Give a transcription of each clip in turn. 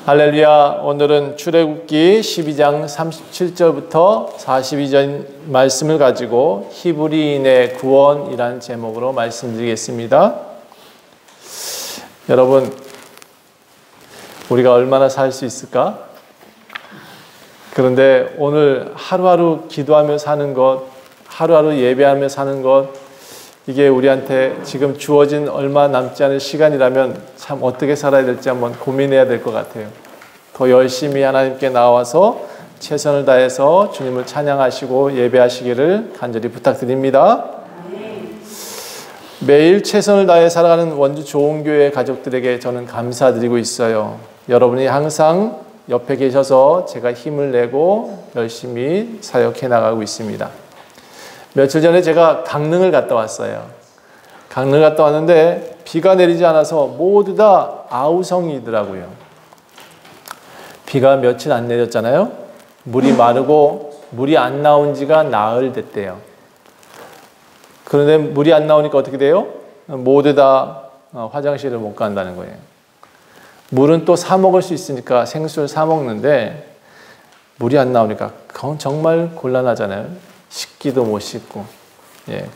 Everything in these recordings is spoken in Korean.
할렐루야. 오늘은 출애굽기 12장 37절부터 42절 말씀을 가지고 히브리인의 구원이라는 제목으로 말씀드리겠습니다. 여러분, 우리가 얼마나 살 수 있을까? 그런데 오늘 하루하루 기도하며 사는 것, 하루하루 예배하며 사는 것, 이게 우리한테 지금 주어진 얼마 남지 않은 시간이라면 참 어떻게 살아야 될지 한번 고민해야 될 것 같아요. 더 열심히 하나님께 나와서 최선을 다해서 주님을 찬양하시고 예배하시기를 간절히 부탁드립니다. 매일 최선을 다해 살아가는 원주 좋은교회 가족들에게 저는 감사드리고 있어요. 여러분이 항상 옆에 계셔서 제가 힘을 내고 열심히 사역해 나가고 있습니다. 며칠 전에 제가 강릉을 갔다 왔어요. 강릉을 갔다 왔는데 비가 내리지 않아서 모두 다 아우성이더라고요. 비가 며칠 안 내렸잖아요. 물이 마르고 물이 안 나온 지가 나흘 됐대요. 그런데 물이 안 나오니까 어떻게 돼요? 모두 다 화장실을 못 간다는 거예요. 물은 또 사 먹을 수 있으니까 생수를 사 먹는데 물이 안 나오니까 그건 정말 곤란하잖아요. 씻기도 못 씻고,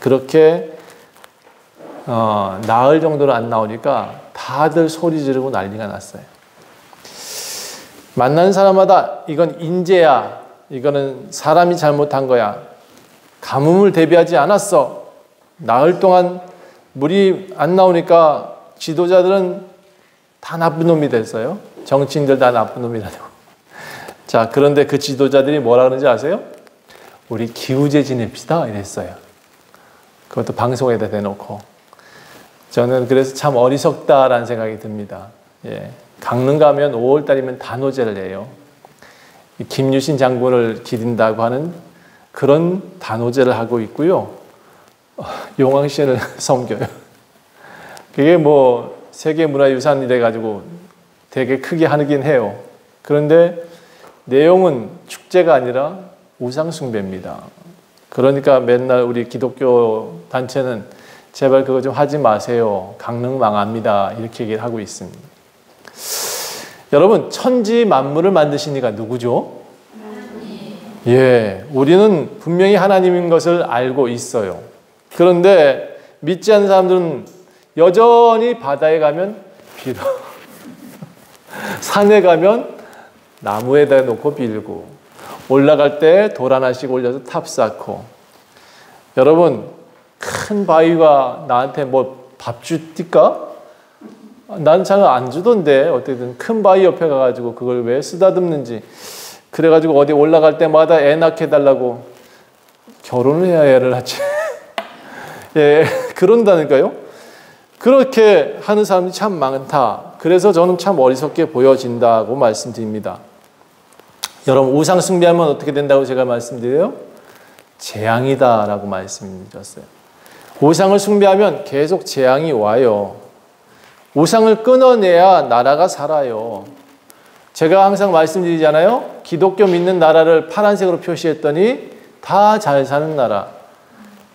그렇게 나흘 정도로 안 나오니까 다들 소리 지르고 난리가 났어요. 만나는 사람마다 이건 인재야, 이거는 사람이 잘못한 거야, 가뭄을 대비하지 않았어, 나흘 동안 물이 안 나오니까 지도자들은 다 나쁜 놈이 됐어요. 정치인들 다 나쁜 놈이라고. 자, 그런데 그 지도자들이 뭐라 그러는지 아세요? 우리 기우제 지냅시다 이랬어요. 그것도 방송에다 대놓고. 저는 그래서 참 어리석다라는 생각이 듭니다. 강릉 가면 5월달이면 단오제를 해요. 김유신 장군을 기린다고 하는 그런 단오제를 하고 있고요. 용왕신을 섬겨요. 그게 뭐 세계문화유산이래 가지고 되게 크게 하긴 해요. 그런데 내용은 축제가 아니라 우상숭배입니다. 그러니까 맨날 우리 기독교 단체는 제발 그거 좀 하지 마세요. 강릉 망합니다. 이렇게 얘기를 하고 있습니다. 여러분, 천지 만물을 만드신 이가 누구죠? 하나님. 우리는 분명히 하나님인 것을 알고 있어요. 그런데 믿지 않는 사람들은 여전히 바다에 가면 빌어, 산에 가면 나무에다 놓고 빌고, 올라갈 때 돌 하나씩 올려서 탑 쌓고. 여러분, 큰 바위가 나한테 뭐 밥 주띠까? 난 잘 안 주던데 어떻게든 큰 바위 옆에 가가지고 그걸 왜 쓰다듬는지. 그래가지고 어디 올라갈 때마다 애 낳게 해달라고. 결혼을 해야 애를 낳지. 그런다니까요. 그렇게 하는 사람이 참 많다. 그래서 저는 참 어리석게 보여진다고 말씀드립니다. 여러분, 우상 숭배하면 어떻게 된다고 제가 말씀드려요? 재앙이다 라고 말씀드렸어요. 우상을 숭배하면 계속 재앙이 와요. 우상을 끊어내야 나라가 살아요. 제가 항상 말씀드리잖아요. 기독교 믿는 나라를 파란색으로 표시했더니 다 잘 사는 나라.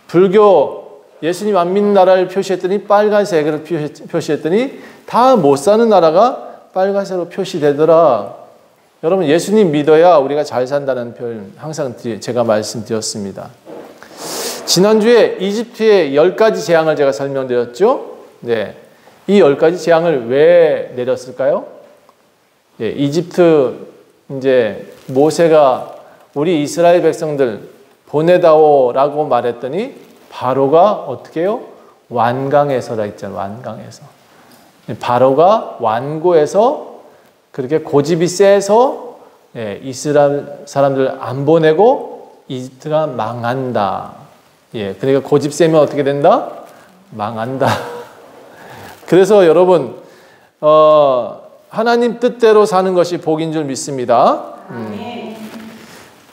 불교, 예수님 안 믿는 나라를 표시했더니 빨간색으로 표시했더니 다 못 사는 나라가 빨간색으로 표시되더라. 여러분, 예수님 믿어야 우리가 잘 산다는 표현 항상 제가 말씀드렸습니다. 지난주에 이집트의 10가지 재앙을 제가 설명드렸죠. 이 10가지 재앙을 왜 내렸을까요? 이집트 이제 모세가 우리 이스라엘 백성들 보내다오라고 말했더니 바로가 어떻게 해요? 완강에서라 했잖아요. 완강에서. 바로가 완고해서 그렇게 고집이 세서 이스라엘 사람들 안 보내고 이집트가 망한다. 그러니까 고집 세면 어떻게 된다? 망한다. 그래서 여러분, 하나님 뜻대로 사는 것이 복인 줄 믿습니다.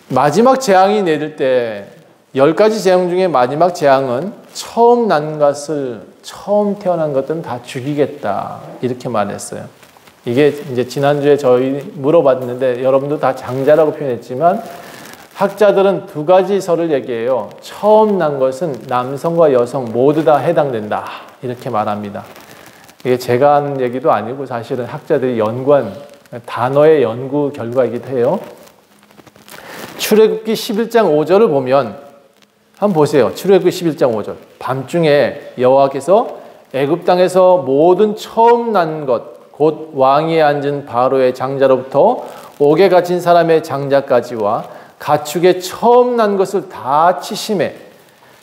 마지막 재앙이 내릴 때 10가지 재앙 중에 마지막 재앙은 처음 태어난 것들은 다 죽이겠다. 이렇게 말했어요. 이게 이제 지난주에 저희 물어봤는데 여러분도 다 장자라고 표현했지만 학자들은 2가지 설을 얘기해요. 처음 난 것은 남성과 여성 모두 다 해당된다. 이렇게 말합니다. 이게 제가 한 얘기도 아니고 사실은 학자들이 연구한 단어의 연구 결과이기도 해요. 출애굽기 11장 5절을 보면 한번 보세요. 출애굽기 11장 5절. 밤중에 여호와께서 애굽 땅에서 모든 처음 난 것, 곧 왕위에 앉은 바로의 장자로부터 옥에 갇힌 사람의 장자까지와 가축의 처음 난 것을 다 치심해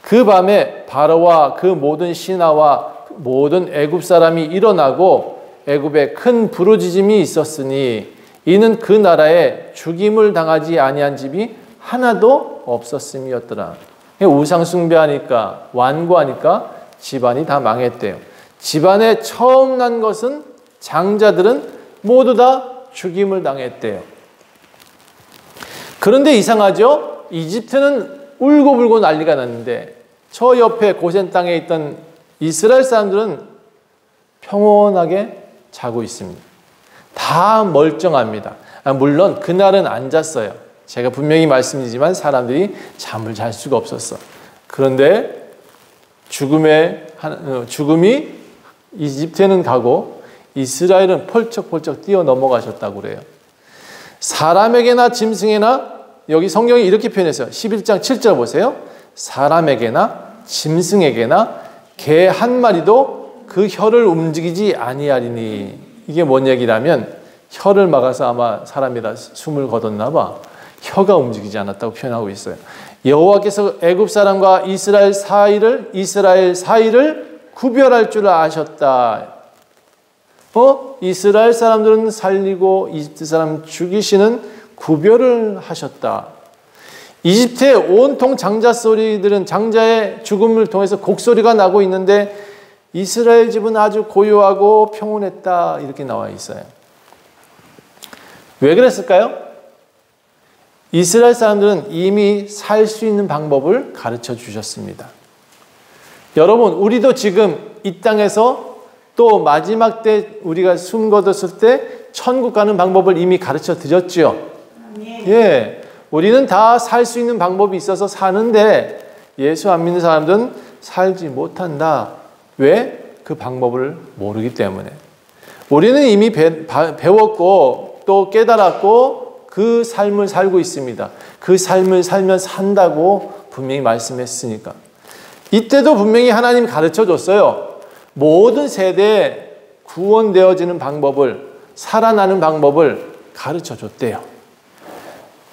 그 밤에 바로와 그 모든 신하와 모든 애굽 사람이 일어나고 애굽에 큰 부르짖음이 있었으니 이는 그 나라에 죽임을 당하지 아니한 집이 하나도 없었음이었더라. 우상 숭배하니까 완고하니까 집안이 다 망했대요. 집안에 처음 난 것은 장자들은 모두 다 죽임을 당했대요. 그런데 이상하죠? 이집트는 울고불고 난리가 났는데 저 옆에 고센 땅에 있던 이스라엘 사람들은 평온하게 자고 있습니다. 다 멀쩡합니다. 물론 그날은 안 잤어요. 제가 분명히 말씀드리지만 사람들이 잠을 잘 수가 없었어. 그런데 죽음이 이집트에는 가고 이스라엘은 펄쩍펄쩍 뛰어 넘어가셨다고 그래요. 사람에게나 짐승에나 여기 성경이 이렇게 표현했어요. 11장 7절 보세요. 사람에게나 짐승에게나 개 한 마리도 그 혀를 움직이지 아니하리니. 이게 뭔 얘기라면 혀를 막아서 아마 사람이라 숨을 거뒀나 봐. 혀가 움직이지 않았다고 표현하고 있어요. 여호와께서 애굽 사람과 이스라엘 사이를 구별할 줄 아셨다. 이스라엘 사람들은 살리고 이집트 사람 죽이시는 구별을 하셨다. 이집트의 온통 장자 소리들은 장자의 죽음을 통해서 곡소리가 나고 있는데 이스라엘 집은 아주 고요하고 평온했다. 이렇게 나와 있어요. 왜 그랬을까요? 이스라엘 사람들은 이미 살 수 있는 방법을 가르쳐 주셨습니다. 여러분, 우리도 지금 이 땅에서 또 마지막 때 우리가 숨 거뒀을 때 천국 가는 방법을 이미 가르쳐 드렸죠. 예, 우리는 다 살 수 있는 방법이 있어서 사는데 예수 안 믿는 사람들은 살지 못한다. 왜? 그 방법을 모르기 때문에. 우리는 이미 배웠고 또 깨달았고 그 삶을 살고 있습니다. 그 삶을 살면 산다고 분명히 말씀했으니까. 이때도 분명히 하나님 가르쳐 줬어요. 모든 세대에 구원되어지는 방법을, 살아나는 방법을 가르쳐 줬대요.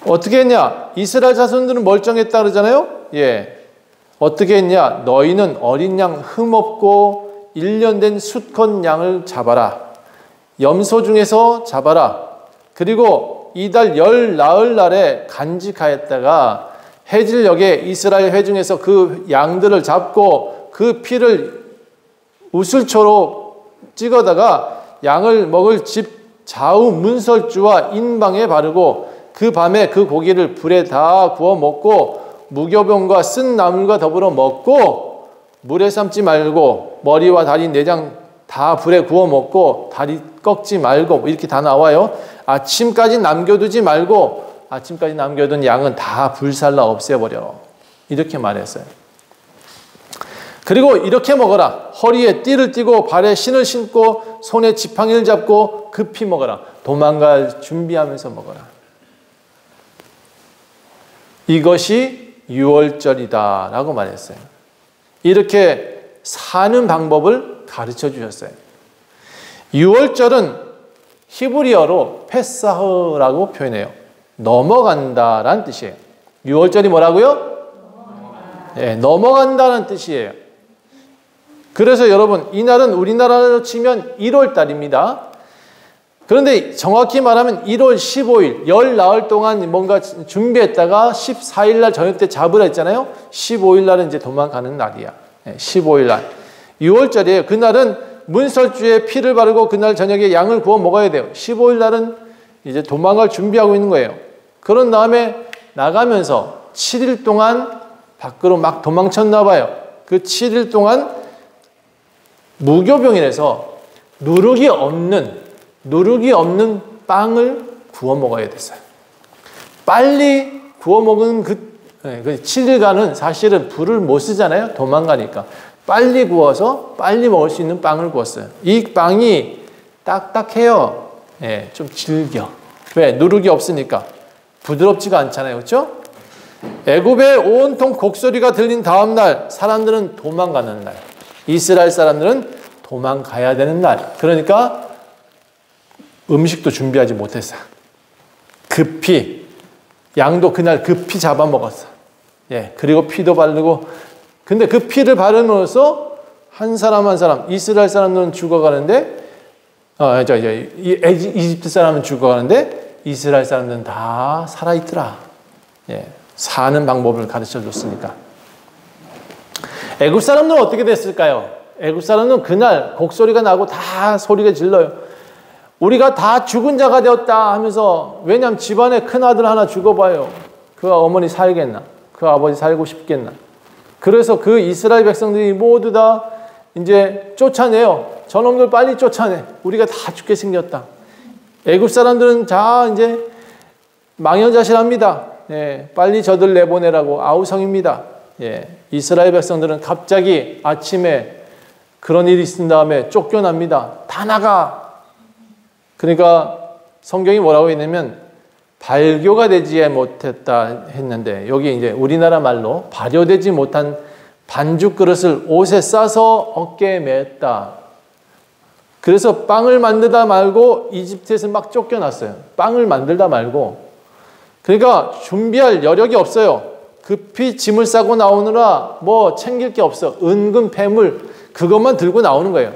어떻게 했냐? 이스라엘 자손들은 멀쩡했다 그러잖아요. 예. 어떻게 했냐? 너희는 어린 양 흠없고 1년 된 수컷 양을 잡아라. 염소 중에서 잡아라. 그리고 이달 열 나흘 날에 간직하였다가 해질녘에 이스라엘 회중에서 그 양들을 잡고 그 피를 우슬초로 찍어다가 양을 먹을 집 좌우 문설주와 인방에 바르고 그 밤에 그 고기를 불에 다 구워 먹고 무교병과 쓴 나물과 더불어 먹고 물에 삶지 말고 머리와 다리 내장 다 불에 구워 먹고 다리 꺾지 말고 이렇게 다 나와요. 아침까지 남겨두지 말고 아침까지 남겨둔 양은 다 불살라 없애버려. 이렇게 말했어요. 그리고 이렇게 먹어라. 허리에 띠를 띠고 발에 신을 신고 손에 지팡이를 잡고 급히 먹어라. 도망갈 준비하면서 먹어라. 이것이 유월절이다 라고 말했어요. 이렇게 사는 방법을 가르쳐 주셨어요. 유월절은 히브리어로 페사흐라고 표현해요. 넘어간다라는 뜻이에요. 유월절이 뭐라고요? 네, 넘어간다는 뜻이에요. 그래서 여러분, 이날은 우리나라로 치면 1월 달입니다. 그런데 정확히 말하면 1월 15일, 열 나흘 동안 뭔가 준비했다가 14일 날 저녁 때 잡으라 했잖아요. 15일 날은 이제 도망가는 날이야. 15일 날. 6월절이에요. 그날은 문설주에 피를 바르고 그날 저녁에 양을 구워 먹어야 돼요. 15일 날은 이제 도망갈 준비하고 있는 거예요. 그런 다음에 나가면서 7일 동안 밖으로 막 도망쳤나 봐요. 그 7일 동안 무교병이라서 누룩이 없는 빵을 구워 먹어야 됐어요. 빨리 구워 먹은 그 7일간은 사실은 불을 못 쓰잖아요. 도망가니까. 빨리 구워서 빨리 먹을 수 있는 빵을 구웠어요. 이 빵이 딱딱해요. 예, 좀 질겨. 왜? 누룩이 없으니까. 부드럽지가 않잖아요. 그렇죠? 애굽의 온통 곡소리가 들린 다음 날 사람들은 도망가는 날. 이스라엘 사람들은 도망가야 되는 날. 그러니까 음식도 준비하지 못했어. 급히 양도 그날 급히 잡아먹었어. 예, 그리고 피도 바르고. 근데 그 피를 바르면서 한 사람 한 사람 이스라엘 사람들은 죽어가는데 이집트 사람은 죽어가는데 이스라엘 사람들은 다 살아있더라. 예, 사는 방법을 가르쳐 줬으니까. 애굽 사람들은 어떻게 됐을까요? 애굽 사람들은 그날 곡소리가 나고 다 소리가 질러요. 우리가 다 죽은 자가 되었다 하면서, 왜냐하면 집안에 큰아들 하나 죽어봐요. 그 어머니 살겠나? 그 아버지 살고 싶겠나? 그래서 그 이스라엘 백성들이 모두 다 이제 쫓아내요. 저놈들 빨리 쫓아내. 우리가 다 죽게 생겼다. 애굽 사람들은 다 이제 망연자실합니다. 예, 빨리 저들 내보내라고 아우성입니다. 예, 이스라엘 백성들은 갑자기 아침에 그런 일이 있은 다음에 쫓겨납니다. 다 나가. 그러니까 성경이 뭐라고 했냐면 발교가 되지 못했다 했는데, 여기 이제 우리나라 말로 발효되지 못한 반죽 그릇을 옷에 싸서 어깨에 맸다. 그래서 빵을 만들다 말고 이집트에서 막 쫓겨났어요. 빵을 만들다 말고. 그러니까 준비할 여력이 없어요. 급히 짐을 싸고 나오느라 뭐 챙길 게 없어. 은근 폐물 그것만 들고 나오는 거예요.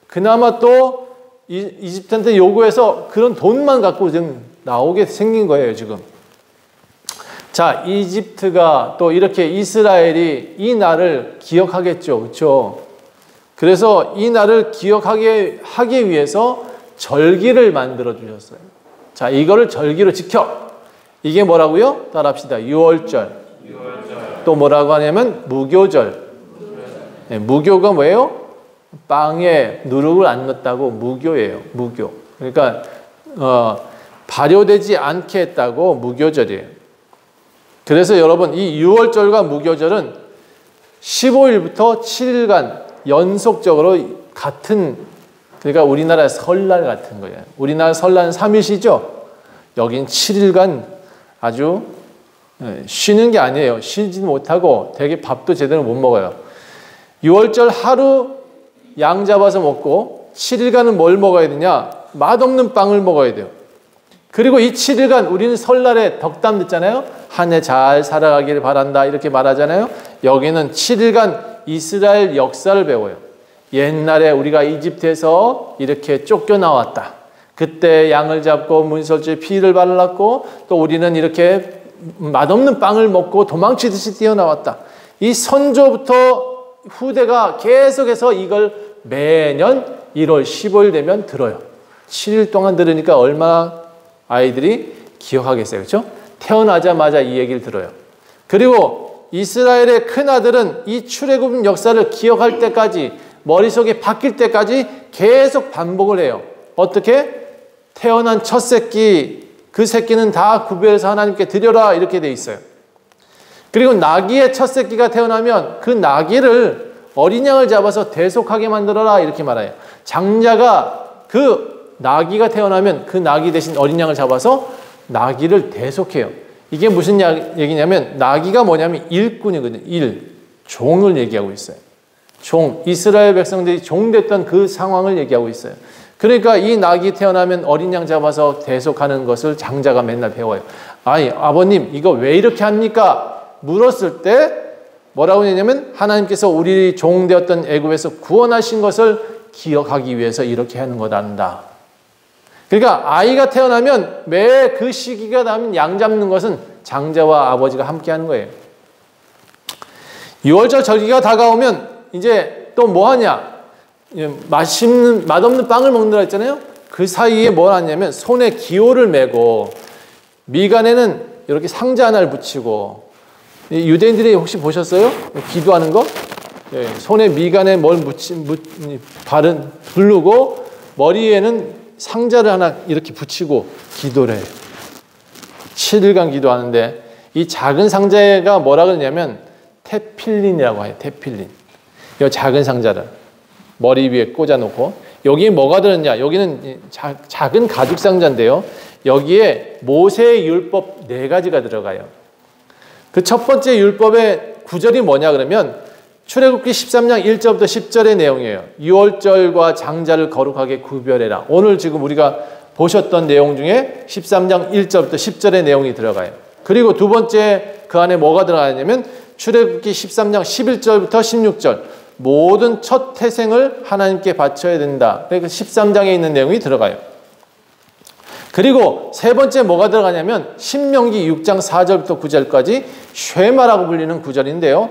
그나마 또 이집트한테 요구해서 그런 돈만 갖고 지금 나오게 생긴 거예요, 지금. 자, 이집트가 또 이렇게 이스라엘이 이 날을 기억하겠죠. 그렇죠? 그래서 이 날을 기억하게 하기 위해서 절기를 만들어 주셨어요. 자, 이거를 절기로 지켜. 이게 뭐라고요? 따라합시다. 유월절. 또 뭐라고 하냐면 무교절. 네, 무교가 뭐예요? 빵에 누룩을 안 넣었다고 무교예요. 무교. 그러니까 발효되지 않게 했다고 무교절이에요. 그래서 여러분, 이 유월절과 무교절은 15일부터 7일간 연속적으로 같은, 그러니까 우리나라 설날 같은 거예요. 우리나라 설날은 3일 쉬죠? 여긴 7일간 아주 쉬는 게 아니에요. 쉬지도 못하고 되게 밥도 제대로 못 먹어요. 6월절 하루 양 잡아서 먹고 7일간은 뭘 먹어야 되냐? 맛없는 빵을 먹어야 돼요. 그리고 이 7일간 우리는 설날에 덕담 듣잖아요. 한 해 잘 살아가기를 바란다 이렇게 말하잖아요. 여기는 7일간 이스라엘 역사를 배워요. 옛날에 우리가 이집트에서 이렇게 쫓겨나왔다. 그때 양을 잡고 문설주에 피를 발랐고 또 우리는 이렇게 맛없는 빵을 먹고 도망치듯이 뛰어나왔다. 이 선조부터 후대가 계속해서 이걸 매년 1월 15일 되면 들어요. 7일 동안 들으니까 얼마나 아이들이 기억하겠어요. 그렇죠? 태어나자마자 이 얘기를 들어요. 그리고 이스라엘의 큰아들은 이 출애굽 역사를 기억할 때까지, 머릿속에 박힐 때까지 계속 반복을 해요. 어떻게? 태어난 첫 새끼, 그 새끼는 다 구별해서 하나님께 드려라 이렇게 돼 있어요. 그리고 나귀의 첫 새끼가 태어나면 그 나귀를, 어린 양을 잡아서 대속하게 만들어라 이렇게 말해요. 장자가 그 나귀가 태어나면 그 나귀 대신 어린 양을 잡아서 나귀를 대속해요. 이게 무슨 얘기냐면, 나귀가 뭐냐면 일꾼이거든요. 종을 얘기하고 있어요. 종, 이스라엘 백성들이 종됐던 그 상황을 얘기하고 있어요. 그러니까 이 낙이 태어나면 어린 양 잡아서 대속하는 것을 장자가 맨날 배워요. 아니, 아버님 이거 왜 이렇게 합니까? 물었을 때 뭐라고 했냐면, 하나님께서 우리 종 되었던 애굽에서 구원하신 것을 기억하기 위해서 이렇게 하는 거단다. 그러니까 아이가 태어나면 매 그 시기가 나면 양 잡는 것은 장자와 아버지가 함께 하는 거예요. 6월절 절기가 다가오면 이제 또 뭐 하냐? 맛없는 빵을 먹는다 했잖아요. 그 사이에 뭘 하냐면 손에 기호를 메고 미간에는 이렇게 상자 하나를 붙이고, 유대인들이 혹시 보셨어요? 기도하는 거? 예, 손에 미간에 뭘 부르고 머리에는 상자를 하나 이렇게 붙이고 기도를 해요. 7일간 기도하는데, 이 작은 상자가 뭐라 그러냐면 테필린이라고 해요. 테필린. 이 작은 상자를 머리 위에 꽂아놓고, 여기에 뭐가 들었냐? 여기는 작은 가죽 상자인데요. 여기에 모세의 율법 4가지가 들어가요. 그 첫 번째 율법의 구절이 뭐냐 그러면 출애굽기 13장 1절부터 10절의 내용이에요. 유월절과 장자를 거룩하게 구별해라. 오늘 지금 우리가 보셨던 내용 중에 13장 1절부터 10절의 내용이 들어가요. 그리고 두 번째 그 안에 뭐가 들어가냐면 출애굽기 13장 11절부터 16절 모든 첫 태생을 하나님께 바쳐야 된다. 그러니까 13장에 있는 내용이 들어가요. 그리고 세 번째 뭐가 들어가냐면 신명기 6장 4절부터 9절까지 쉐마라고 불리는 구절인데요.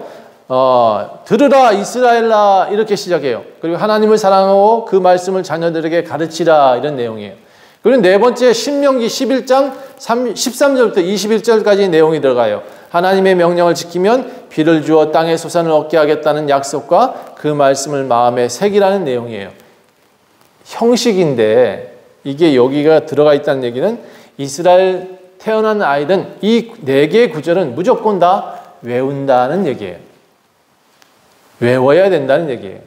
들으라 이스라엘아 이렇게 시작해요. 그리고 하나님을 사랑하고 그 말씀을 자녀들에게 가르치라 이런 내용이에요. 그리고 네 번째 신명기 11장 13절부터 21절까지 내용이 들어가요. 하나님의 명령을 지키면 비를 주어 땅의 소산을 얻게 하겠다는 약속과 그 말씀을 마음에 새기라는 내용이에요. 형식인데 이게 여기가 들어가 있다는 얘기는 이스라엘 태어난 아이든 이 4개의 구절은 무조건 다 외운다는 얘기예요. 외워야 된다는 얘기예요.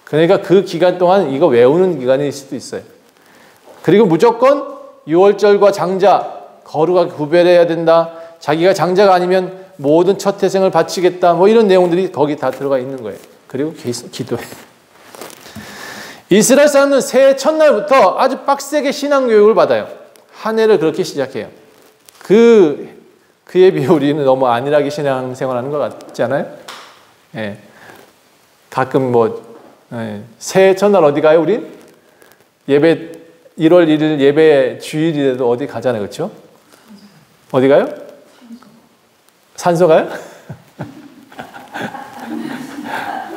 그러니까 그 기간 동안 이거 외우는 기간일 수도 있어요. 그리고 무조건 유월절과 장자 거룩하게 구별해야 된다. 자기가 장자가 아니면 모든 첫 태생을 바치겠다. 뭐 이런 내용들이 거기 다 들어가 있는 거예요. 그리고 기도해. 이스라엘 사람은 새해 첫날부터 아주 빡세게 신앙교육을 받아요. 한 해를 그렇게 시작해요. 그에 비해 우리는 너무 안일하게 신앙생활하는 것 같지 않아요? 예. 가끔 새해 첫날 어디 가요, 우린? 예배, 1월 1일 예배 주일이라도 어디 가잖아요, 그렇죠? 어디 가요? 산소 가요?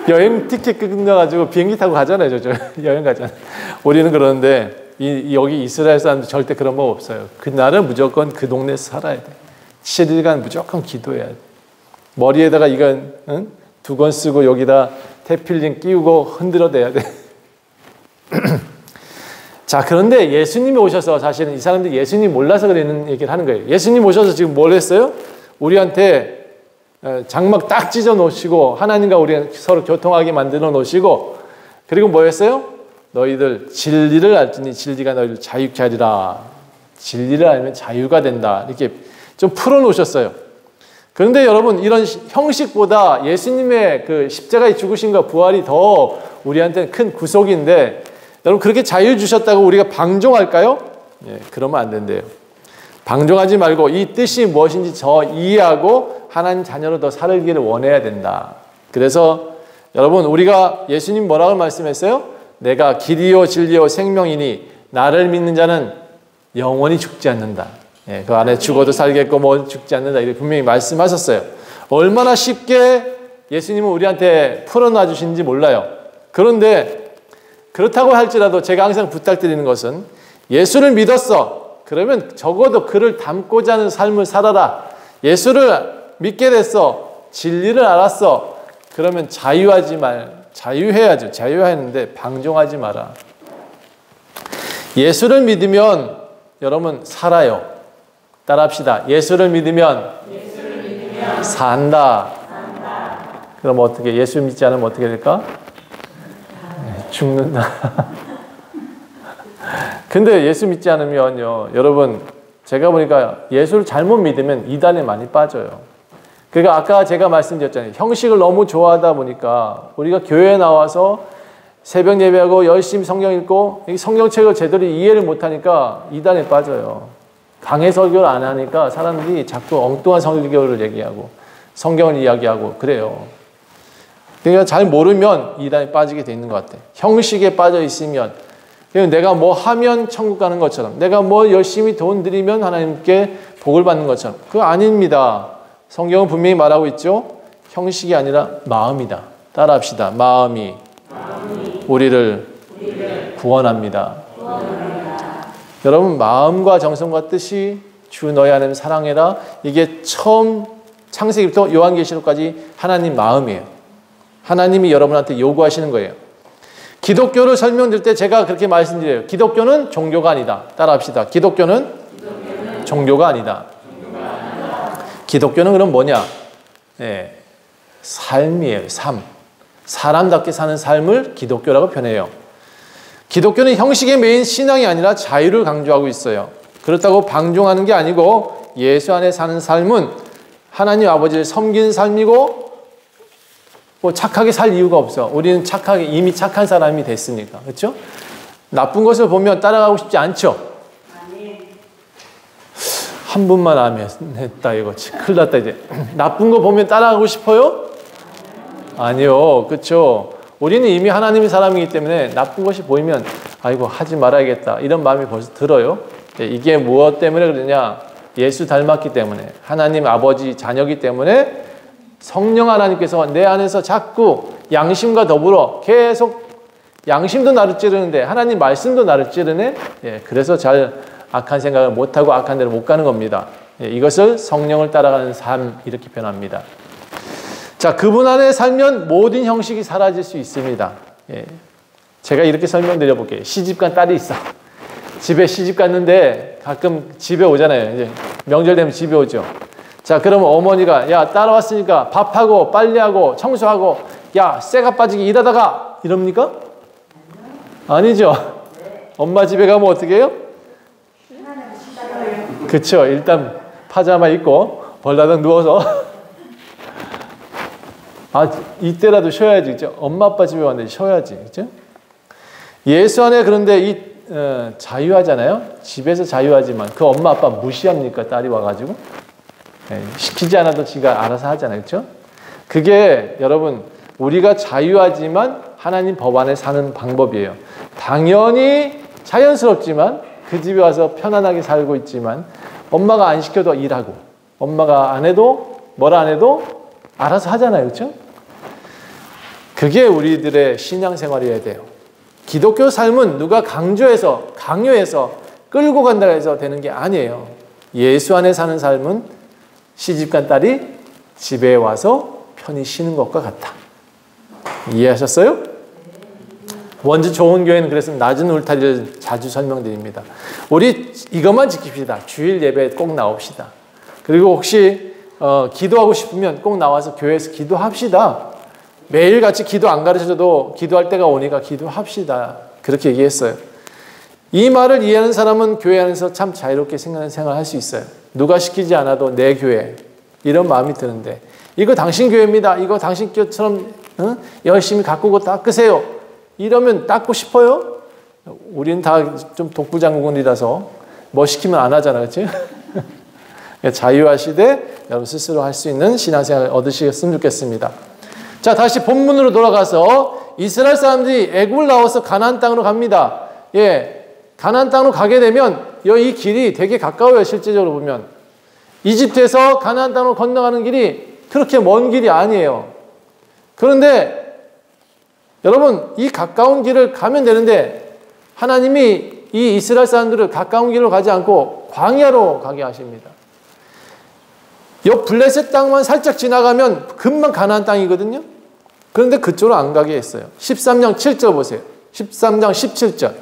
여행 티켓 끊어가지고 비행기 타고 가잖아요, 저 여행 가잖아요. 우리는 그러는데 여기 이스라엘 사람들 절대 그런 법 없어요. 그날은 무조건 그 동네에서 살아야 돼. 7일간 무조건 기도해야 돼. 머리에다가 이건 두건 쓰고 여기다 태필링 끼우고 흔들어대야 돼. 자, 그런데 예수님이 오셔서 사실은 이 사람들이 예수님 몰라서 그러는 얘기를 하는 거예요. 예수님 오셔서 지금 뭘 했어요? 우리한테 장막 딱 찢어 놓으시고 하나님과 우리 서로 교통하게 만들어 놓으시고 그리고 뭐 했어요? 너희들 진리를 알지니 진리가 너희를 자유케 하리라. 진리를 알면 자유가 된다. 이렇게 좀 풀어 놓으셨어요. 그런데 여러분 이런 형식보다 예수님의 그 십자가의 죽으심과 부활이 더 우리한테는 큰 구속인데 여러분 그렇게 자유 주셨다고 우리가 방종할까요? 예, 그러면 안 된대요. 방종하지 말고 이 뜻이 무엇인지 더 이해하고 하나님 자녀로 더 살기를 원해야 된다. 그래서 여러분 우리가 예수님 뭐라고 말씀했어요? 내가 길이요 진리요 생명이니 나를 믿는 자는 영원히 죽지 않는다. 예, 그 안에 죽어도 살겠고 뭐 죽지 않는다 이렇게 분명히 말씀하셨어요. 얼마나 쉽게 예수님은 우리한테 풀어놔 주신지 몰라요. 그런데 그렇다고 할지라도 제가 항상 부탁드리는 것은 예수를 믿었어. 그러면 적어도 그를 닮고자 하는 삶을 살아라. 예수를 믿게 됐어. 진리를 알았어. 그러면 자유해야죠. 자유하는데 방종하지 마라. 예수를 믿으면 여러분 살아요. 따라합시다. 예수를 믿으면 산다. 그럼 어떻게 예수 믿지 않으면 어떻게 될까? 죽는다. 근데 예수 믿지 않으면요, 여러분 제가 보니까 예수를 잘못 믿으면 이단에 많이 빠져요. 그러니까 아까 제가 말씀드렸잖아요. 형식을 너무 좋아하다 보니까 우리가 교회에 나와서 새벽 예배하고 열심히 성경 읽고 성경책을 제대로 이해를 못하니까 이단에 빠져요. 강해 설교를 안 하니까 사람들이 자꾸 엉뚱한 설교를 얘기하고 성경을 이야기하고 그래요. 그러니까 잘 모르면 이단에 빠지게 돼 있는 것 같아요. 형식에 빠져 있으면 내가 뭐 하면 천국 가는 것처럼 내가 뭐 열심히 돈 들이면 하나님께 복을 받는 것처럼 그거 아닙니다. 성경은 분명히 말하고 있죠. 형식이 아니라 마음이다. 따라합시다. 마음이 우리를 구원합니다. 여러분 마음과 정성과 뜻이 주 너희 하나님 사랑해라. 이게 처음 창세기부터 요한계시록까지 하나님 마음이에요. 하나님이 여러분한테 요구하시는 거예요. 기독교를 설명드릴 때 제가 그렇게 말씀드려요. 기독교는 종교가 아니다. 따라합시다. 기독교는 종교가 아니다. 기독교는 그럼 뭐냐? 네, 삶이에요. 삶. 사람답게 사는 삶을 기독교라고 표현해요. 기독교는 형식의 메인 신앙이 아니라 자유를 강조하고 있어요. 그렇다고 방종하는 게 아니고 예수 안에 사는 삶은 하나님 아버지를 섬기는 삶이고 뭐 착하게 살 이유가 없어. 우리는 착하게 이미 착한 사람이 됐으니까. 그렇죠? 나쁜 것을 보면 따라가고 싶지 않죠? 한 분만 아멘 했다 이거. 큰일 났다 이제. 나쁜 거 보면 따라가고 싶어요? 아니요. 그렇죠? 우리는 이미 하나님의 사람이기 때문에 나쁜 것이 보이면 아이고 하지 말아야겠다 이런 마음이 벌써 들어요. 이게 무엇 때문에 그러냐? 예수 닮았기 때문에, 하나님 아버지 자녀이기 때문에 성령 하나님께서 내 안에서 자꾸 양심과 더불어 계속 양심도 나를 찌르는데 하나님 말씀도 나를 찌르네. 그래서 잘 악한 생각을 못하고 악한 데로 못 가는 겁니다. 이것을 성령을 따라가는 삶 이렇게 표현합니다. 자, 그분 안에 살면 모든 형식이 사라질 수 있습니다. 제가 이렇게 설명드려 볼게요. 시집간 딸이 있어. 집에 시집 갔는데 가끔 집에 오잖아요. 이제 명절 되면 집에 오죠. 자, 그러면 어머니가 야 따라왔으니까 밥하고 빨래하고 청소하고 야 쇠가 빠지게 일하다가 이럽니까? 아니죠. 엄마 집에 가면 어떻게 해요? 그쵸. 일단 파자마 입고 벌다닥 누워서 아 이때라도 쉬어야지. 그죠? 엄마 아빠 집에 왔는데 쉬어야지. 그죠? 예수 안에 그런데 이 자유하잖아요. 집에서 자유하지만 그 엄마 아빠 무시합니까? 딸이 와가지고 시키지 않아도 지가 알아서 하잖아요. 그렇죠? 그게 여러분 우리가 자유하지만 하나님 법 안에 사는 방법이에요. 당연히 자연스럽지만 그 집에 와서 편안하게 살고 있지만 엄마가 안 시켜도 일하고 엄마가 안 해도 뭐라 안 해도 알아서 하잖아요. 그렇죠? 그게 우리들의 신앙생활이어야 돼요. 기독교 삶은 누가 강요해서 끌고 간다 해서 되는 게 아니에요. 예수 안에 사는 삶은 시집간 딸이 집에 와서 편히 쉬는 것과 같다. 이해하셨어요? 원주 좋은 교회는 그래서 낮은 울타리를 자주 설명드립니다. 우리 이것만 지킵시다. 주일 예배에 꼭 나옵시다. 그리고 혹시 기도하고 싶으면 꼭 나와서 교회에서 기도합시다. 매일같이 기도 안 가르쳐줘도 기도할 때가 오니까 기도합시다. 그렇게 얘기했어요. 이 말을 이해하는 사람은 교회 안에서 참 자유롭게 생활할 수 있어요. 누가 시키지 않아도 내 교회 이런 마음이 드는데 이거 당신 교회입니다. 이거 당신 교회처럼 열심히 가꾸고 닦으세요. 이러면 닦고 싶어요? 우리는 다 좀 독부장군이라서 뭐 시키면 안 하잖아. 그렇지? 자유하시되 여러분 스스로 할 수 있는 신앙생활을 얻으시겠으면 좋겠습니다. 자, 다시 본문으로 돌아가서 이스라엘 사람들이 애굽을 나와서 가나안 땅으로 갑니다. 가나안 땅으로 가게 되면 이 길이 되게 가까워요. 실제적으로 보면 이집트에서 가나안 땅으로 건너가는 길이 그렇게 먼 길이 아니에요. 그런데 여러분 이 가까운 길을 가면 되는데 하나님이 이 이스라엘 사람들을 가까운 길로 가지 않고 광야로 가게 하십니다. 요 블레셋 땅만 살짝 지나가면 금방 가나안 땅이거든요. 그런데 그쪽으로 안 가게 했어요. 13장 7절 보세요. 13장 17절.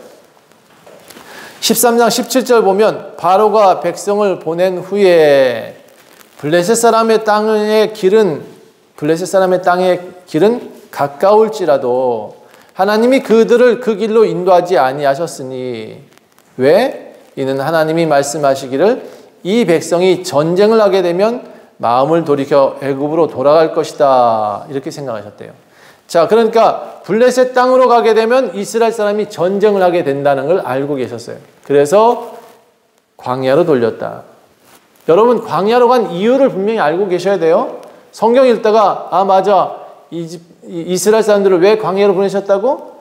13장 17절 보면 바로가 백성을 보낸 후에 블레셋 사람의 땅의 길은 가까울지라도 하나님이 그들을 그 길로 인도하지 아니하셨으니 왜? 이는 하나님이 말씀하시기를 이 백성이 전쟁을 하게 되면 마음을 돌이켜 애굽으로 돌아갈 것이다. 이렇게 생각하셨대요. 자, 그러니까 블레셋 땅으로 가게 되면 이스라엘 사람이 전쟁을 하게 된다는 걸 알고 계셨어요. 그래서 광야로 돌렸다. 여러분 광야로 간 이유를 분명히 알고 계셔야 돼요. 성경 읽다가 아 맞아 이스라엘 사람들을 왜 광야로 보내셨다고?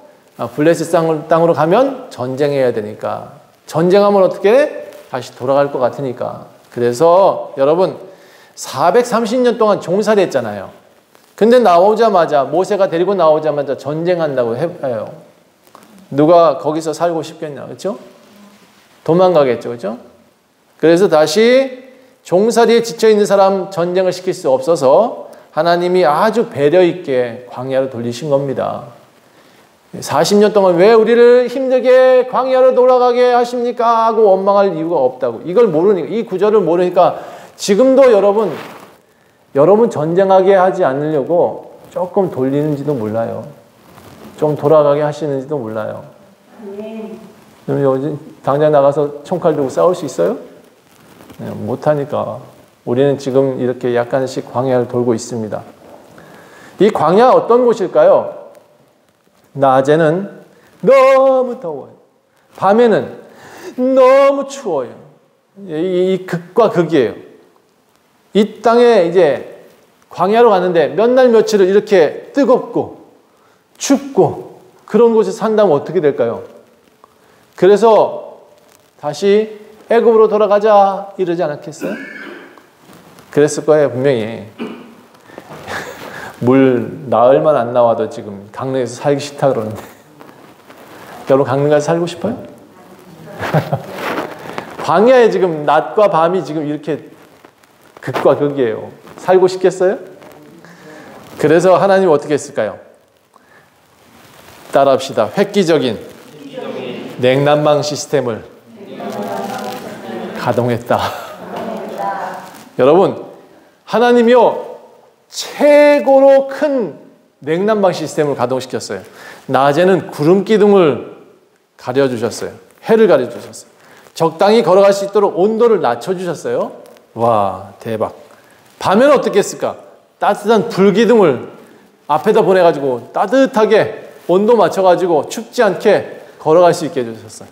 블레셋 땅으로 가면 전쟁해야 되니까. 전쟁하면 어떻게? 다시 돌아갈 것 같으니까. 그래서 여러분 430년 동안 종살이 했잖아요. 근데 나오자마자 모세가 데리고 나오자마자 전쟁한다고 해요. 누가 거기서 살고 싶겠냐. 그렇죠? 도망가겠죠. 그렇죠? 그래서 다시 종살이에 지쳐있는 사람 전쟁을 시킬 수 없어서 하나님이 아주 배려 있게 광야로 돌리신 겁니다. 40년 동안 왜 우리를 힘들게 광야로 돌아가게 하십니까? 하고 원망할 이유가 없다고. 이걸 모르니까, 이 구절을 모르니까 지금도 여러분 전쟁하게 하지 않으려고 조금 돌리는지도 몰라요. 좀 돌아가게 하시는지도 몰라요. 그럼 당장 나가서 총칼 들고 싸울 수 있어요? 네, 못하니까. 우리는 지금 이렇게 약간씩 광야를 돌고 있습니다. 이 광야 어떤 곳일까요? 낮에는 너무 더워요. 밤에는 너무 추워요. 이 극과 극이에요. 이 땅에 이제 광야로 갔는데 몇 날 며칠을 이렇게 뜨겁고 춥고 그런 곳에 산다면 어떻게 될까요? 그래서 다시 애굽으로 돌아가자 이러지 않았겠어요? 그랬을 거예요, 분명히. 물 나흘만 안 나와도 지금 강릉에서 살기 싫다 그러는데. 여러분 강릉 가서 살고 싶어요? 광야에 지금 낮과 밤이 지금 이렇게 극과 극이에요. 살고 싶겠어요? 그래서 하나님 어떻게 했을까요? 따라합시다. 획기적인 냉난방 시스템을 가동했다. 여러분, 하나님이요 최고로 큰 냉난방 시스템을 가동시켰어요. 낮에는 구름 기둥을 가려주셨어요. 해를 가려주셨어요. 적당히 걸어갈 수 있도록 온도를 낮춰주셨어요. 와, 대박. 밤에는 어떻게 했을까? 따뜻한 불기둥을 앞에다 보내가지고 따뜻하게 온도 맞춰가지고 춥지 않게 걸어갈 수 있게 해주셨어요.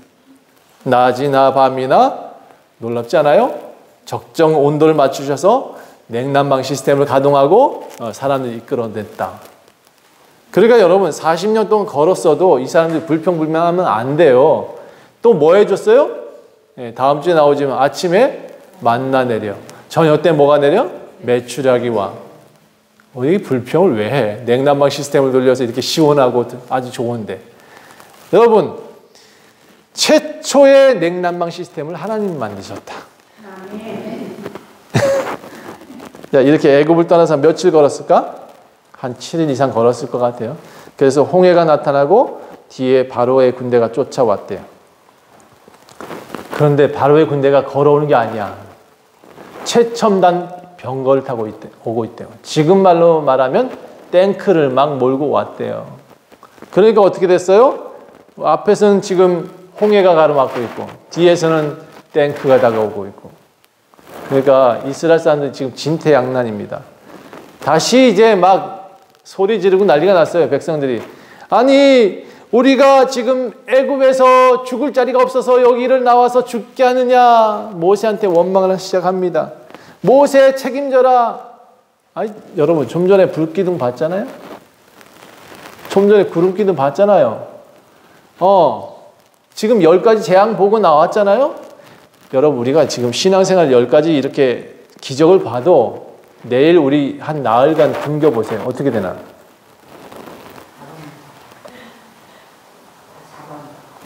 낮이나 밤이나 놀랍지 않아요? 적정 온도를 맞추셔서 냉난방 시스템을 가동하고 사람들을 이끌어냈다. 그러니까 여러분 40년 동안 걸었어도 이 사람들이 불평불만하면 안 돼요. 또 뭐 해줬어요? 다음 주에 나오지만 아침에 만나 내려. 저녁 때 뭐가 내려? 메추라기 와. 이 불평을 왜 해? 냉난방 시스템을 돌려서 이렇게 시원하고 아주 좋은데. 여러분 최초의 냉난방 시스템을 하나님이 만드셨다. 자, 이렇게 애굽을 떠나서 며칠 걸었을까? 한 7일 이상 걸었을 것 같아요. 그래서 홍해가 나타나고 뒤에 바로의 군대가 쫓아왔대요. 그런데 바로의 군대가 걸어오는 게 아니야. 최첨단 병거를 타고 오고 있대요. 지금 말로 말하면 탱크를 막 몰고 왔대요. 그러니까 어떻게 됐어요? 앞에서는 지금 홍해가 가로막고 있고 뒤에서는 탱크가 다가오고 있고. 그러니까 이스라엘 사람들이 지금 진퇴양난입니다. 다시 이제 막 소리 지르고 난리가 났어요. 백성들이. 아니 우리가 지금 애굽에서 죽을 자리가 없어서 여기를 나와서 죽게 하느냐. 모세한테 원망을 시작합니다. 모세 책임져라. 아니 여러분 좀 전에 불기둥 봤잖아요. 좀 전에 구름기둥 봤잖아요. 지금 10가지 재앙 보고 나왔잖아요. 여러분 우리가 지금 신앙생활 10가지 이렇게 기적을 봐도 내일 우리 한 나흘간 굶겨보세요. 어떻게 되나?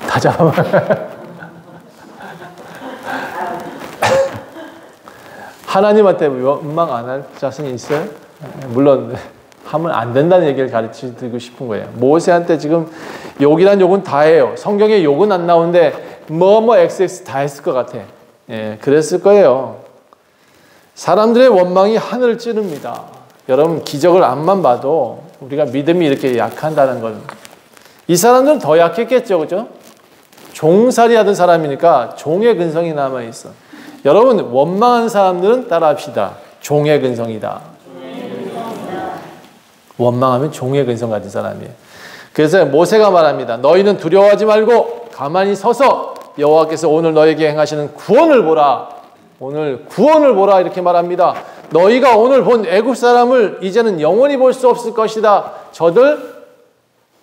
다 잡아. 하나님한테 원망 안 할 자신이 있어요? 물론 하면 안 된다는 얘기를 가르치고 싶은 거예요. 모세한테 지금 욕이란 욕은 다 해요. 성경에 욕은 안 나오는데 뭐뭐 XX 다 했을 것 같아. 예, 그랬을 거예요. 사람들의 원망이 하늘을 찌릅니다. 여러분 기적을 앞만 봐도 우리가 믿음이 이렇게 약한다는 걸. 이 사람들은 더 약했겠죠, 그죠? 종살이 하던 사람이니까 종의 근성이 남아있어. 여러분 원망한 사람들은 따라합시다. 종의 근성이다. 원망하면 종의 근성 가진 사람이에요. 그래서 모세가 말합니다. 너희는 두려워하지 말고 가만히 서서 여호와께서 오늘 너에게 행하시는 구원을 보라. 오늘 구원을 보라 이렇게 말합니다. 너희가 오늘 본 애굽 사람을 이제는 영원히 볼 수 없을 것이다. 저들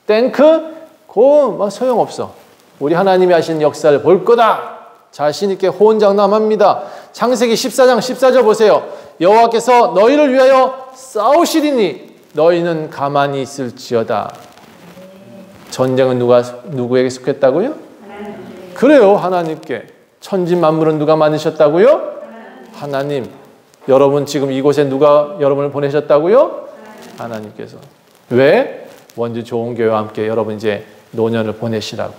탱크 그거 막 소용없어. 우리 하나님이 하신 역사를 볼 거다. 자신 있게 호언장담합니다. 창세기 14장 14절 보세요. 여호와께서 너희를 위하여 싸우시리니 너희는 가만히 있을지어다. 전쟁은 누구에게 속했다고요? 그래요, 하나님께. 천지만물은 누가 만드셨다고요? 하나님. 여러분 지금 이곳에 누가 여러분을 보내셨다고요? 하나님께서. 왜? 원주 좋은 교회와 함께 여러분 이제 노년을 보내시라고.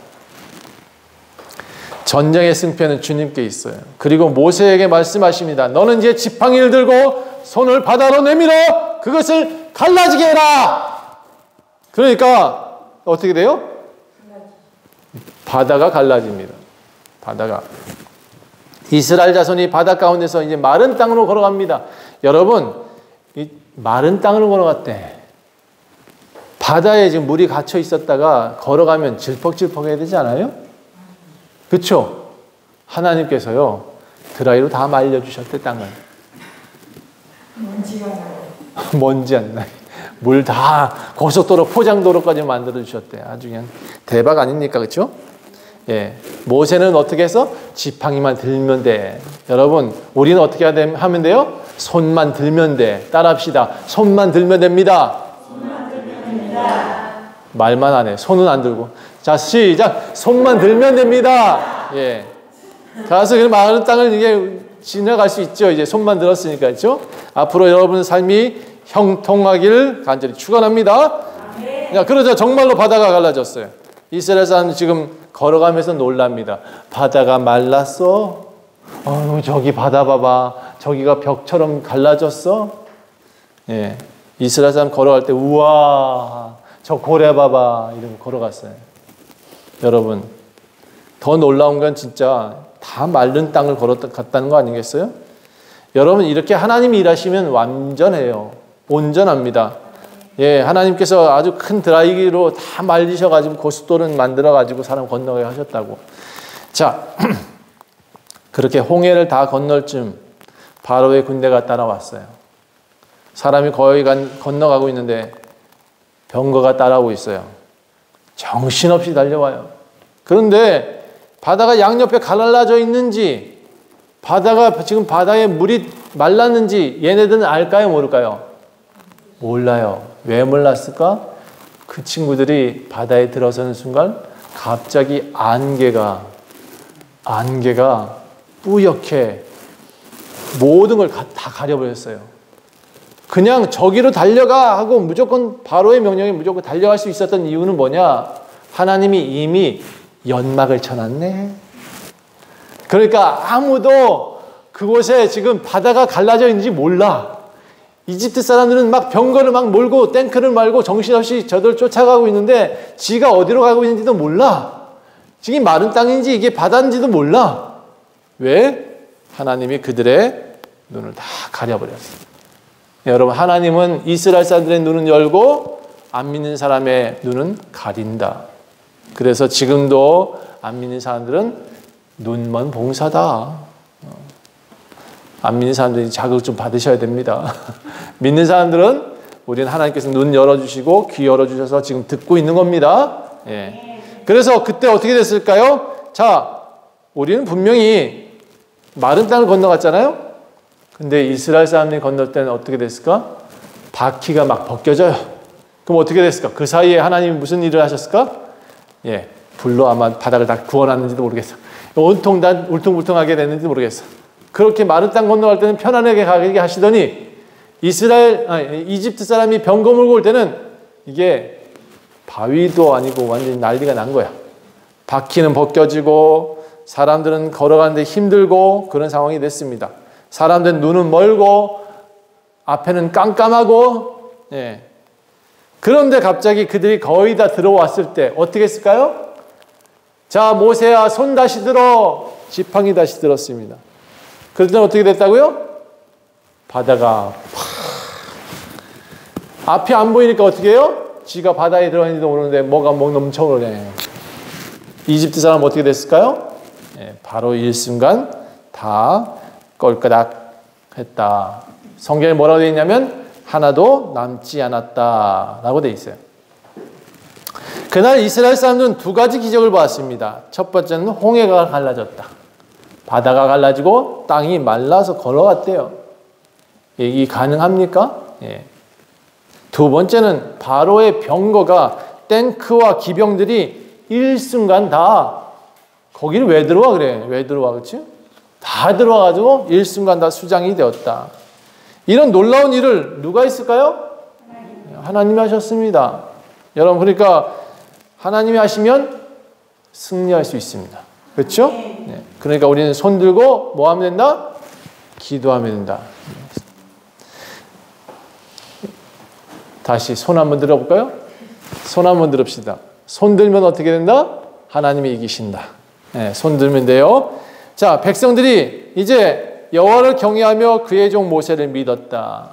전쟁의 승패는 주님께 있어요. 그리고 모세에게 말씀하십니다. 너는 이제 지팡이를 들고 손을 바다로 내밀어 그것을 갈라지게 해라. 그러니까 어떻게 돼요? 바다가 갈라집니다. 바다가. 이스라엘 자손이 바다 가운데서 이제 마른 땅으로 걸어갑니다. 여러분, 이 마른 땅으로 걸어갔대. 바다에 지금 물이 갇혀 있었다가 걸어가면 질퍽질퍽해야 되지 않아요? 그렇죠? 하나님께서요, 드라이로 다 말려주셨대, 땅을. 먼지 안 나게. 물 다 고속도로, 포장도로까지 만들어주셨대. 아주 그냥 대박 아닙니까? 그렇죠? 예. 모세는 어떻게 해서? 지팡이만 들면 돼. 여러분, 우리는 어떻게 하면 돼요? 손만 들면 돼. 따라합시다. 손만 들면 됩니다. 손만 들면 됩니다. 말만 안 해. 손은 안 들고. 자, 시작. 손만 들면 됩니다. 예. 가서 그 마른 땅을 이게 지나갈 수 있죠. 이제 손만 들었으니까. 그렇죠? 앞으로 여러분 삶이 형통하길 간절히 축원합니다. 야, 그러자 정말로 바다가 갈라졌어요. 이스라엘 사람은 지금 걸어가면서 놀랍니다. 바다가 말랐어? 저기 바다 봐봐. 저기가 벽처럼 갈라졌어? 예. 이스라엘 사람 걸어갈 때 우와 저 고래 봐봐 이러고 걸어갔어요. 여러분, 더 놀라운 건 진짜 다 마른 땅을 걸어갔다는 거 아니겠어요? 여러분, 이렇게 하나님이 일하시면 완전해요. 온전합니다. 예, 하나님께서 아주 큰 드라이기로 다 말리셔가지고 고속도로를 만들어가지고 사람 건너게 하셨다고. 자, 그렇게 홍해를 다 건널 쯤 바로의 군대가 따라왔어요. 사람이 거의 건너가고 있는데 병거가 따라오고 있어요. 정신없이 달려와요. 그런데 바다가 양옆에 갈라져 있는지, 바다가 지금 바다에 물이 말랐는지 얘네들은 알까요, 모를까요? 몰라요. 왜 몰랐을까? 그 친구들이 바다에 들어서는 순간 갑자기 안개가 뿌옇게 모든 걸 다 가려버렸어요. 그냥 저기로 달려가 하고 무조건 바로의 명령에 무조건 달려갈 수 있었던 이유는 뭐냐? 하나님이 이미 연막을 쳐놨네. 그러니까 아무도 그곳에 지금 바다가 갈라져 있는지 몰라. 이집트 사람들은 막 병거를 막 몰고 탱크를 말고 정신없이 저들 쫓아가고 있는데 지가 어디로 가고 있는지도 몰라. 지금 마른 땅인지 이게 바다인지도 몰라. 왜? 하나님이 그들의 눈을 다 가려버렸어요. 여러분, 하나님은 이스라엘 사람들의 눈은 열고 안 믿는 사람의 눈은 가린다. 그래서 지금도 안 믿는 사람들은 눈먼 봉사다. 안 믿는 사람들이 자극 좀 받으셔야 됩니다. 믿는 사람들은 우리는 하나님께서 눈 열어주시고 귀 열어주셔서 지금 듣고 있는 겁니다. 예. 그래서 그때 어떻게 됐을까요? 자, 우리는 분명히 마른 땅을 건너갔잖아요. 근데 이스라엘 사람들이 건널 때는 어떻게 됐을까? 바퀴가 막 벗겨져요. 그럼 어떻게 됐을까? 그 사이에 하나님이 무슨 일을 하셨을까? 예, 불로 아마 바닥을 다 구워놨는지도 모르겠어. 온통 다 울퉁불퉁하게 됐는지도 모르겠어. 그렇게 마른 땅 건너갈 때는 편안하게 가게 하시더니 이집트 사람이 병거 몰고 올 때는 이게 바위도 아니고 완전히 난리가 난 거야. 바퀴는 벗겨지고 사람들은 걸어가는데 힘들고 그런 상황이 됐습니다. 사람들은 눈은 멀고 앞에는 깜깜하고. 예. 그런데 갑자기 그들이 거의 다 들어왔을 때 어떻게 했을까요? 자, 모세야 손 다시 들어. 지팡이 다시 들었습니다. 그럴 때는 어떻게 됐다고요? 바다가 앞이 안 보이니까 어떻게 해요? 지가 바다에 들어가는지도 모르는데 뭐가 넘쳐 오르네. 이집트 사람 어떻게 됐을까요? 예, 바로 일순간 다 껄끄닥 했다. 성경에 뭐라고 되어 있냐면 하나도 남지 않았다라고 되어 있어요. 그날 이스라엘 사람들은 두 가지 기적을 보았습니다. 첫 번째는 홍해가 갈라졌다. 바다가 갈라지고 땅이 말라서 걸어갔대요. 이게 가능합니까? 예. 두 번째는 바로의 병거가 탱크와 기병들이 일순간 다 거기를 왜 들어와 그래? 왜 들어와 그렇지? 다 들어와가지고 일순간 다 수장이 되었다. 이런 놀라운 일을 누가 했을까요? 하나님이 하셨습니다. 여러분, 그러니까 하나님이 하시면 승리할 수 있습니다. 그렇죠? 네. 그러니까 우리는 손 들고 뭐 하면 된다? 기도하면 된다. 다시 손 한번 들어볼까요? 손 한번 들읍시다. 손 들면 어떻게 된다? 하나님이 이기신다. 네, 손 들면 돼요. 자, 백성들이 이제 여호와를 경외하며 그의 종 모세를 믿었다.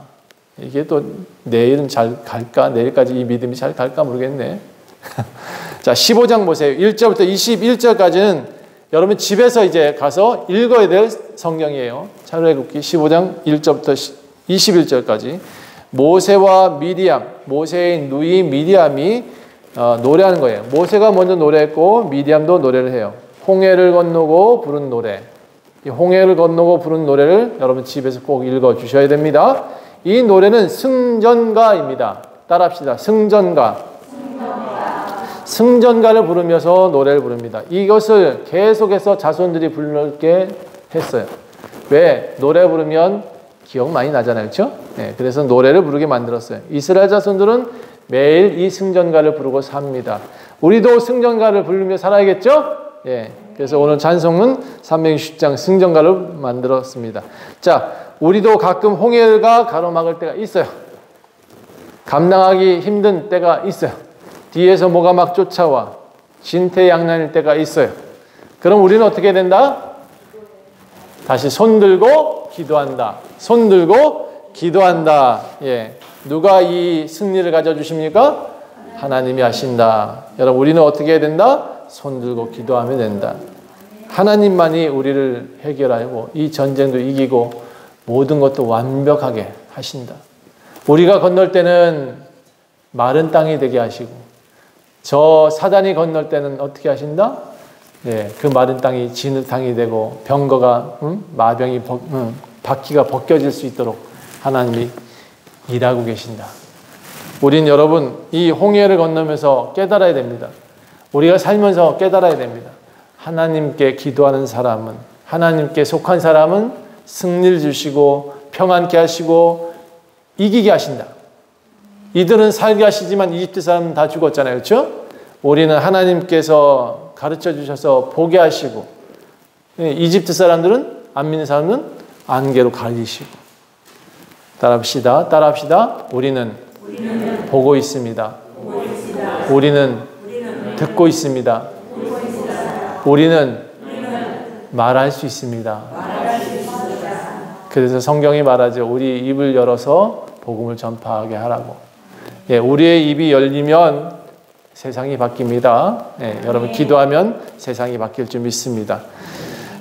이게 또 내일은 잘 갈까? 내일까지 이 믿음이 잘 갈까 모르겠네. 자, 15장 보세요. 1절부터 21절까지는 여러분 집에서 이제 가서 읽어야 될 성경이에요. 출애굽기 15장 1절부터 21절까지. 모세와 미디암, 모세의 누이 미디암이 노래하는 거예요. 모세가 먼저 노래했고 미디암도 노래를 해요. 홍해를 건너고 부른 노래. 이 홍해를 건너고 부른 노래를 여러분 집에서 꼭 읽어 주셔야 됩니다. 이 노래는 승전가입니다. 따라합시다. 승전가. 승전가를 부르면서 노래를 부릅니다. 이것을 계속해서 자손들이 부르게 했어요. 왜? 노래 부르면 기억 많이 나잖아요. 그렇죠? 네, 그래서 노래를 부르게 만들었어요. 이스라엘 자손들은 매일 이 승전가를 부르고 삽니다. 우리도 승전가를 부르며 살아야겠죠? 예. 그래서 오늘 찬송은 360장 승전가를 만들었습니다. 자, 우리도 가끔 홍해가 가로막을 때가 있어요. 감당하기 힘든 때가 있어요. 뒤에서 뭐가 막 쫓아와 진퇴양난일 때가 있어요. 그럼 우리는 어떻게 된다? 다시 손 들고 기도한다. 손 들고 기도한다. 예. 누가 이 승리를 가져주십니까? 하나님이 하신다. 여러분, 우리는 어떻게 해야 된다? 손 들고 기도하면 된다. 하나님만이 우리를 해결하고 이 전쟁도 이기고 모든 것도 완벽하게 하신다. 우리가 건널 때는 마른 땅이 되게 하시고 저 사단이 건널 때는 어떻게 하신다? 네, 그 마른 땅이 진흙 땅이 되고 병거가 마병이 바퀴가 벗겨질 수 있도록 하나님이 일하고 계신다. 우린 여러분 이 홍해를 건너면서 깨달아야 됩니다. 우리가 살면서 깨달아야 됩니다. 하나님께 기도하는 사람은, 하나님께 속한 사람은 승리를 주시고 평안케 하시고 이기게 하신다. 이들은 살게 하시지만 이집트 사람은 다 죽었잖아요. 그렇죠? 우리는 하나님께서 가르쳐 주셔서 보게 하시고 이집트 사람들은 안 믿는 사람은 안개로 가리시고 따라합시다. 우리는 보고 있습니다. 우리는 듣고 있습니다. 우리는 말할 수 있습니다. 그래서 성경이 말하죠. 우리 입을 열어서 복음을 전파하게 하라고. 예, 우리의 입이 열리면 세상이 바뀝니다. 예, 여러분 기도하면 세상이 바뀔 줄 믿습니다.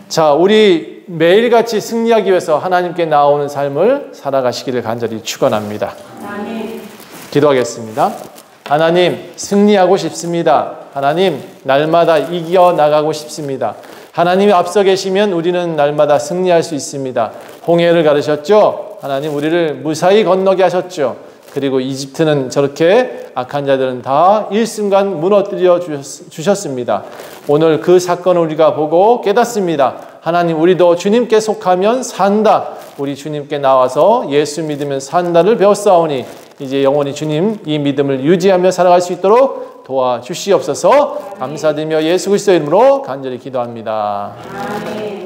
자, 우리 매일같이 승리하기 위해서 하나님께 나오는 삶을 살아가시기를 간절히 축원합니다. 기도하겠습니다. 하나님, 승리하고 싶습니다. 하나님, 날마다 이겨나가고 싶습니다. 하나님이 앞서 계시면 우리는 날마다 승리할 수 있습니다. 홍해를 가르셨죠? 하나님, 우리를 무사히 건너게 하셨죠? 그리고 이집트는 저렇게 악한 자들은 다 일순간 무너뜨려 주셨습니다. 오늘 그 사건을 우리가 보고 깨닫습니다. 하나님, 우리도 주님께 속하면 산다. 우리 주님께 나와서 예수 믿으면 산다를 배웠사오니 이제 영원히 주님 이 믿음을 유지하며 살아갈 수 있도록 도와주시옵소서. 감사드리며 예수 그리스도의 이름으로 간절히 기도합니다. 아멘.